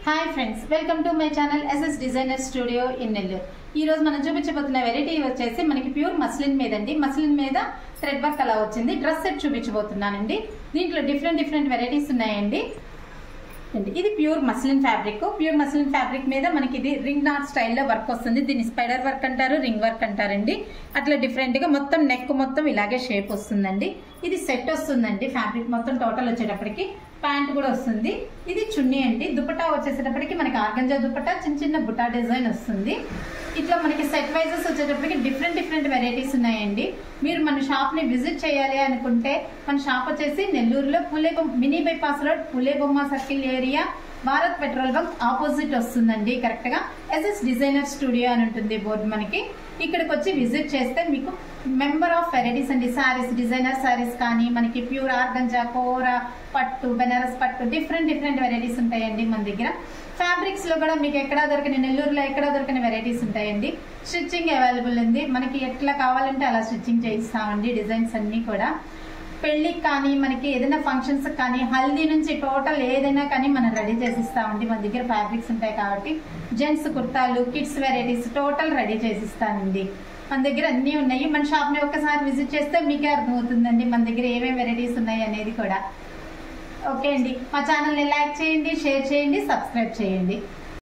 Hi friends, welcome to my channel SS designer studio in Nellore. ఈ రోజు మనం చూపించబోతున్న variety వచ్చేసి మనకి ప్యూర్ మస్లిన్ మీద అండి. మస్లిన్ మీద థ్రెడ్ వర్క్ అలా వచ్చింది. డ్రెస్ సెట్ చూపించబోతున్నానండి. దీంట్లో డిఫరెంట్ వెరైటీస్ ఉన్నాయండి. ఇది pure muslin fabric. Pure muslin fabric మీద మనకి ఇది రింగ్ నాట్ స్టైల్లో వర్క్ వస్తుంది. దీన్ని స్పైడర్ వర్క్ అంటారు, రింగ్ వర్క్ అంటారండి. అట్లా డిఫరెంట్ గా మొత్తం నెక్ మొత్తం ఇలాగే షేప్ వస్తుందండి. ఇది సెట్ వస్తుందండి. ఫ్యాబ్రిక్ మొత్తం టోటల్ వచ్చేటప్పటికి ప్యాంట్ కూడా వస్తుంది. ఇది చున్నీ అండి. దుపట్టా వచ్చేసేటప్పటికి మనకి ఆర్గంజా దుపట్టా చిన్న బుటా డిజైన్ వస్తుంది. ఇట్లా మనకి సెట్ వైజెస్ వచ్చేటప్పటికి డిఫరెంట్ వెరైటీస్ ఉన్నాయండి. మీరు మన షాప్ ని విజిట్ చేయాలి అనుకుంటే మన షాప్ వచ్చేసి నెల్లూరులో mini bypass road, Pulebomma circle area, Bharat petrol bunk opposite వస్తుందండి. కరెక్ట్ గా ఎస్ఎస్ డిజైనర్ స్టూడియో అని ఉంటుంది బోర్డు మనకి. ఇక్కడికి వచ్చి విజిట్ చేస్తే మీకు మెంబర్ ఆఫ్ వెరైటీస్ అండి. సారీస్, డిజైనర్ సారీస్ కానీ మనకి ప్యూర్ ఆర్గంజా, కోరా, పట్టు, బెనారస్ పట్టు, డిఫరెంట్ వెరైటీస్ ఉంటాయండి మన దగ్గర. ఫ్యాబ్రిక్స్ లో కూడా మీకు ఎక్కడా దొరకని, నెల్లూరులో ఎక్కడా దొరకని వెరైటీస్ ఉంటాయండి. స్టిచ్చింగ్ అవైలబుల్ ఉంది. మనకి ఎట్లా కావాలంటే అలా స్టిచ్చింగ్ చేయిస్తామండి. డిజైన్స్ అన్ని కూడా పెళ్లికి కానీ మనకి ఏదైనా ఫంక్షన్స్ కానీ హల్దీ నుంచి టోటల్ ఏదైనా కానీ మనం రెడీ చేసిస్తామండి. మన దగ్గర ఫ్యాబ్రిక్స్ ఉంటాయి కాబట్టి జెంట్స్ కుర్తాలు, కిడ్స్ వెరైటీస్ టోటల్ రెడీ చేసిస్తానండి. మన దగ్గర అన్ని ఉన్నాయి. మన షాప్ ని ఒక్కసారి విజిట్ చేస్తే మీకే అర్థమవుతుందండి మన దగ్గర ఏమేమి వెరైటీస్ ఉన్నాయి అనేది కూడా. ఓకే అండి, మా ఛానల్ని లైక్ చేయండి, షేర్ చేయండి, సబ్స్క్రైబ్ చేయండి.